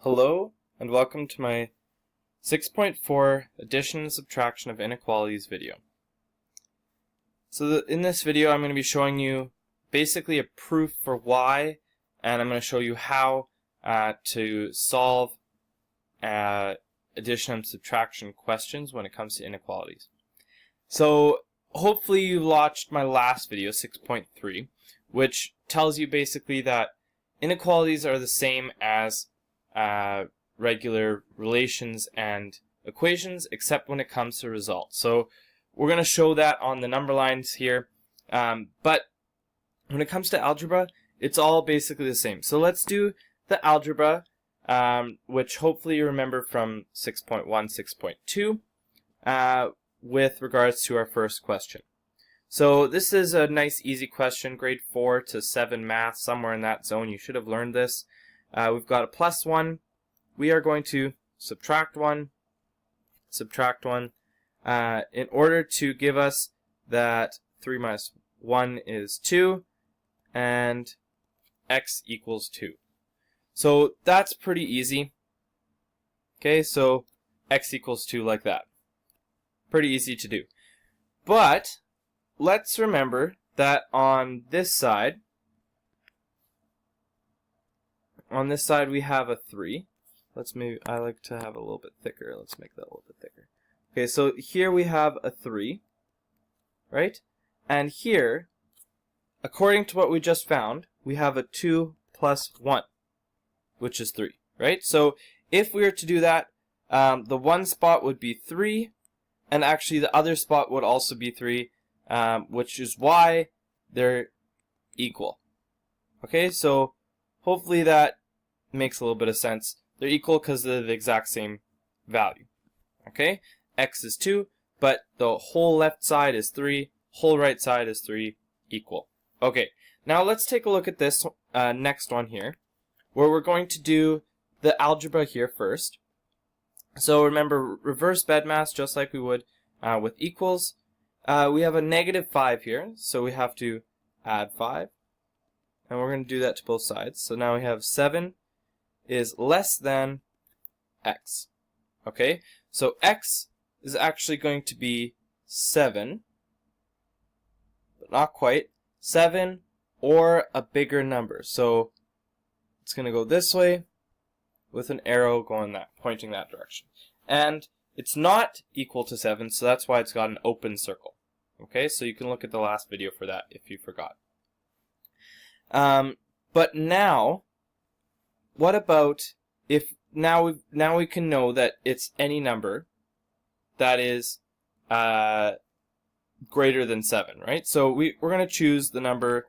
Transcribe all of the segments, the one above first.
Hello and welcome to my 6.4 addition and subtraction of inequalities video. So in this video I'm going to be showing you basically a proof for y, and I'm going to show you how to solve addition and subtraction questions when it comes to inequalities. So hopefully you watched my last video, 6.3, which tells you basically that inequalities are the same as regular relations and equations, except when it comes to results. So we're going to show that on the number lines here, but when it comes to algebra, it's all basically the same. So let's do the algebra, which hopefully you remember from 6.1, 6.2, with regards to our first question. So this is a nice easy question, grade 4 to 7 math, somewhere in that zone. You should have learned this. We've got a plus 1. We are going to subtract 1, in order to give us that 3 minus 1 is 2, and x equals 2. So that's pretty easy. Okay, so x equals 2 like that. Pretty easy to do. But let's remember that on this side, we have a 3. I like to have a little bit thicker. Let's make that a little bit thicker. Okay, so here we have a 3, right? And here, according to what we just found, we have a 2 plus 1, which is 3, right? So if we were to do that, the one spot would be 3, and actually the other spot would also be 3, which is why they're equal. Okay, so hopefully that makes a little bit of sense. They're equal because they're the exact same value. Okay, x is 2, but the whole left side is 3, whole right side is 3, equal. Okay, now let's take a look at this next one here, where we're going to do the algebra here first. So remember, reverse BEDMAS just like we would with equals. We have a negative 5 here, so we have to add 5. And we're going to do that to both sides. So now we have 7 is less than x. Okay, so x is actually going to be 7, but not quite, 7 or a bigger number. So it's going to go this way with an arrow going pointing that direction. And it's not equal to 7, so that's why it's got an open circle. Okay, so you can look at the last video for that if you forgot. But now, what about if now we can know that it's any number that is greater than 7, right? So we're going to choose the number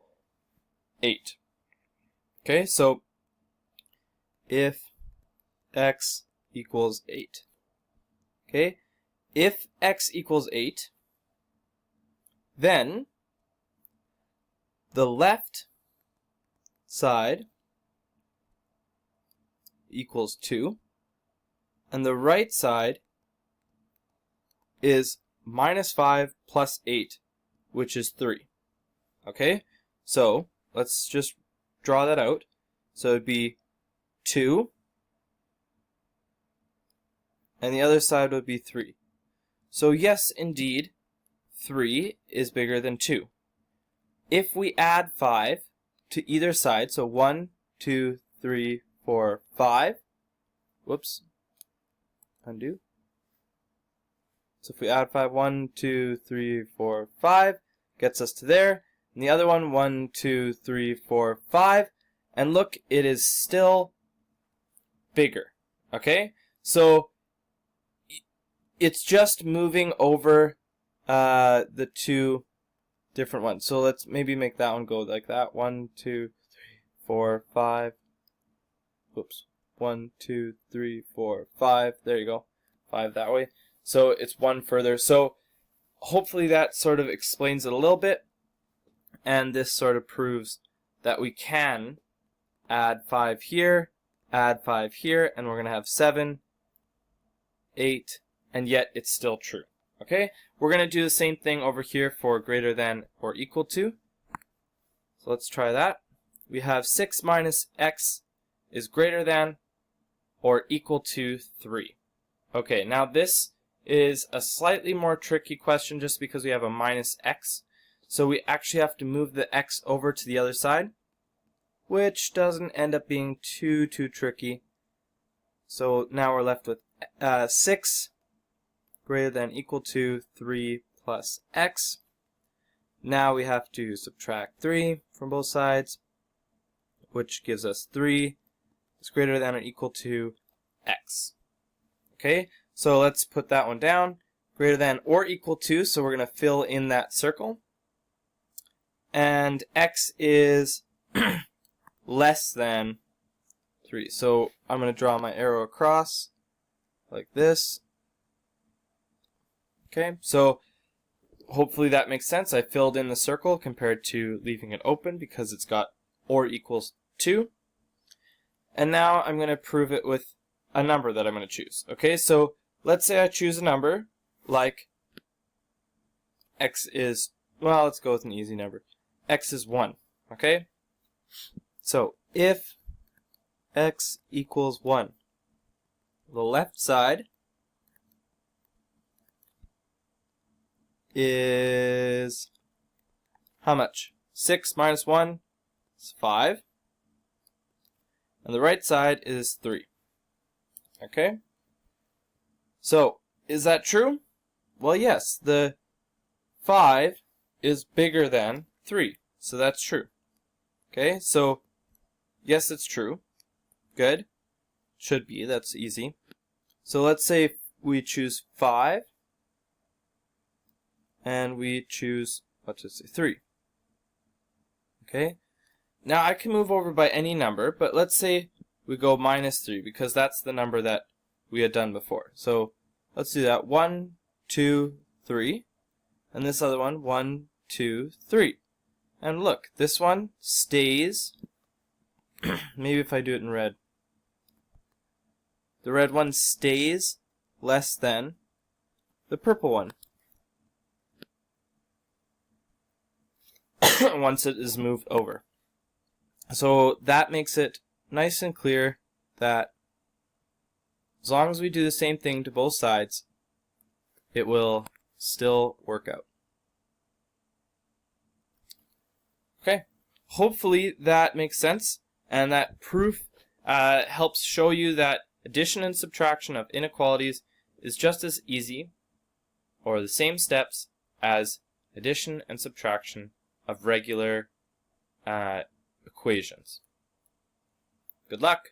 8. Okay, so if x equals 8. Okay, if x equals 8, then the left side equals 2, and the right side is minus 5 plus 8, which is 3. Okay, so let's just draw that out. So it'd be 2, and the other side would be 3. So yes, indeed, 3 is bigger than 2. If we add 5 to either side, so 1, 2, 3, 4, 5, whoops, undo. So if we add 5, 1, 2, 3, 4, 5, gets us to there. And the other one, 1, 2, 3, 4, 5, and look, it is still bigger. Okay, so it's just moving over the two different ones. So let's maybe make that one go like that. 1, 2, 3, 4, 5. Whoops. 1, 2, 3, 4, 5. There you go. 5 that way. So it's 1 further. So hopefully that sort of explains it a little bit. And this sort of proves that we can add 5 here, add 5 here, and we're going to have 7, 8, and yet it's still true. Okay? We're going to do the same thing over here for greater than or equal to. So let's try that. We have 6 minus x is greater than or equal to 3. Okay, now this is a slightly more tricky question just because we have a minus x. So we actually have to move the x over to the other side, which doesn't end up being too tricky. So now we're left with 6 greater than or equal to 3 plus x. Now we have to subtract 3 from both sides, which gives us 3 is greater than or equal to x. Okay, so let's put that one down. Greater than or equal to, so we're going to fill in that circle. And x is less than 3. So I'm going to draw my arrow across like this. Okay, so hopefully that makes sense. I filled in the circle compared to leaving it open because it's got or equals 2. And now I'm going to prove it with a number that I'm going to choose. Okay, so let's say I choose a number like x is, well, let's go with an easy number. X is 1. Okay, so if x equals 1, the left side is how much? 6 minus 1 is 5. And the right side is 3. Okay? So, is that true? Well, yes, the 5 is bigger than 3. So that's true. Okay, so yes, it's true. Good. Should be, that's easy. So let's say we choose 5 and we choose, let's just say 3. Okay? Now I can move over by any number, but let's say we go minus 3 because that's the number that we had done before. So let's do that. 1, 2, 3. And this other one, 1, 2, 3. And look, this one stays. Maybe if I do it in red. The red one stays less than the purple one once it is moved over. So that makes it nice and clear that as long as we do the same thing to both sides, it will still work out. Okay, hopefully that makes sense, and that proof helps show you that addition and subtraction of inequalities is just as easy, or the same steps, as addition and subtraction of regular equations. Good luck!